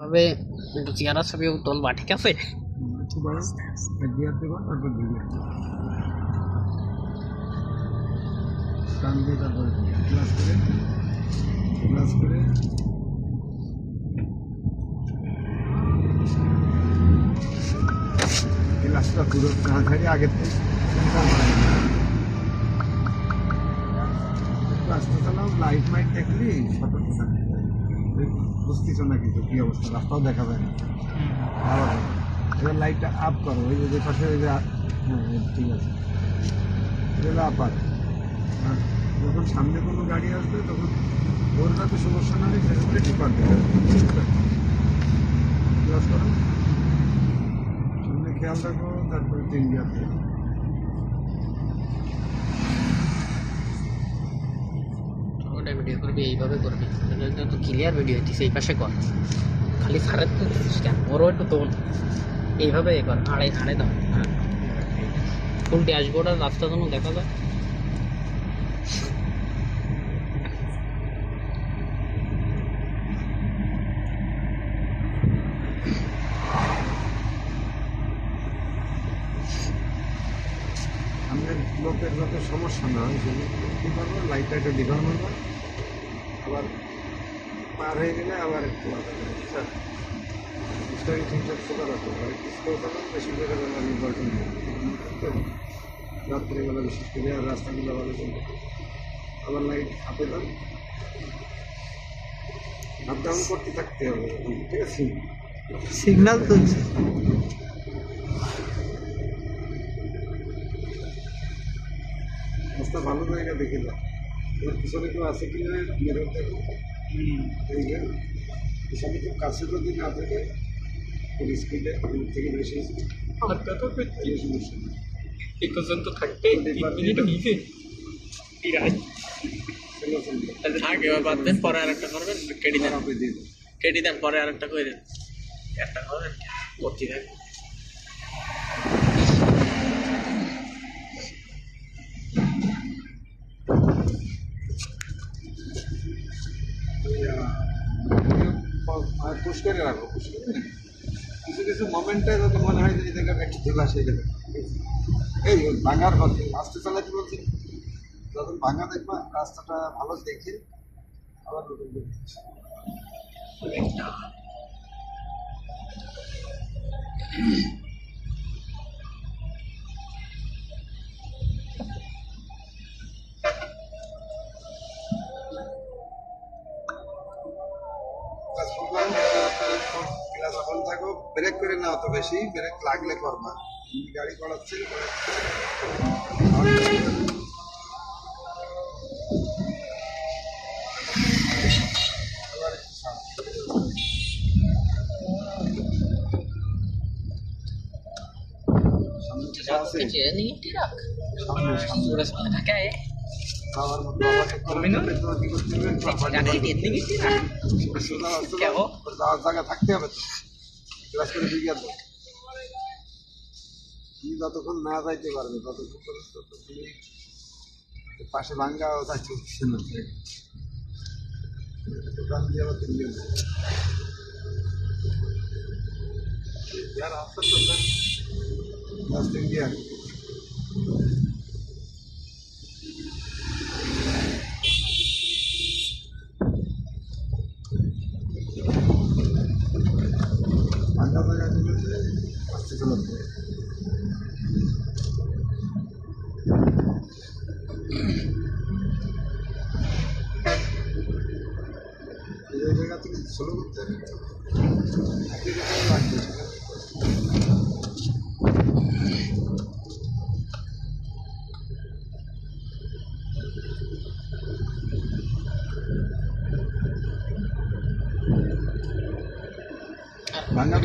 তবে একটু চেহারা ছবি তুলবা, ঠিক আছে? গ্লাসটা পুরো কাঁচারি আগের থেকে রাস্তা চালাও, লাইট মাইট দেখলি সতর্ক থাকতে বুঝতেছ না কিন্তু কি অবস্থা, রাস্তাও দেখা যায় না। এবার লাইটটা আপ করো, ওই যে পাশে ওই যে হ্যাঁ ঠিক আছে, এটা আপ আর যখন সামনে কোনো গাড়ি আসবে তখন ওর যাতে সমস্যা না হয় সেটা টিপার দেবে। ক্লাস করো, সামনে খেয়াল রাখো, তারপরে তিন গিয়ার ওটা ভিডিও করবি, এইভাবে করবি, তো ক্লিয়ার ভিডিও হইতেছে। এই পাশে কর, খালি সারের তো বড় একটু তোল, এইভাবে এ কর, আড়াই আড়াই দাও। হ্যাঁ, ফুল ড্যাশবোর্ড আর রাস্তা যেন দেখা যায়। সামনের লোকের যাতে সমস্যা না হয় সেগুলো কী করবো, লাইটটা একটু ডিভার মারবো, আবার পার হয়ে গেলে আবার একটু স্টোরি ঠিকঠাক ফোকা রাখতে পারে। বেশি করে আমি বলতাম রাত্রিবেলা বিশেষ করে, আর রাস্তাগুলো ভালো চলবে। আবার লাইট হাতে দাম আপ ডাউন করতে থাকতে হবে, ঠিক আছে? সিগন্যাল তুলছে। রাস্তা ভালো জায়গা দেখে দাও, এবার পিছনে কেউ আছে কি না মেরে দেখো। এই যে পিছনে কেউ কাছে যদি না থাকে স্পিডে থেকে বেশি সমস্যা নেই। এই পর্যন্ত থাকতে 3 মিনিট হয়েছে। আগে বাদ দেন, পরে আরেকটা করবেন, কেটে দেন, কেটে দেন, পরে আরেকটা করে দেন, একটা করেন করতে থাকেন। পুশ করে রাখো, পুশ করে কিছু কিছু মোমেন্টে যাতে মনে হয় যে এই জায়গাটা একটু ঢিলা সেই জায়গা এই ভাঙার পথে আস্তে চালাতে বলছি, যখন ভাঙা দেখবা রাস্তাটা ভালো দেখে আবার নতুন করে যখন থাকো ব্রেক করে নাও, তো বেশি ব্রেক লাগলে করবা, গাড়ি করাচ্ছে খাওয়ার মতো জায়গা থাকতে হবে, তো ক্লাস করে বিজ্ঞান তুমি যতক্ষণ না যাইতে পারবে ততক্ষণ পর্যন্ত তুমি পাশে ভাঙ্গা যাচ্ছে না, দোকান দিয়ে আবার তিন দিন লাস্ট ইন্ডিয়া ভাঙ্গা জায়গা থেকে আসতে চলতে এই জায়গা থেকে স্লো করতে হবে, লাগবে ভাঙ্গা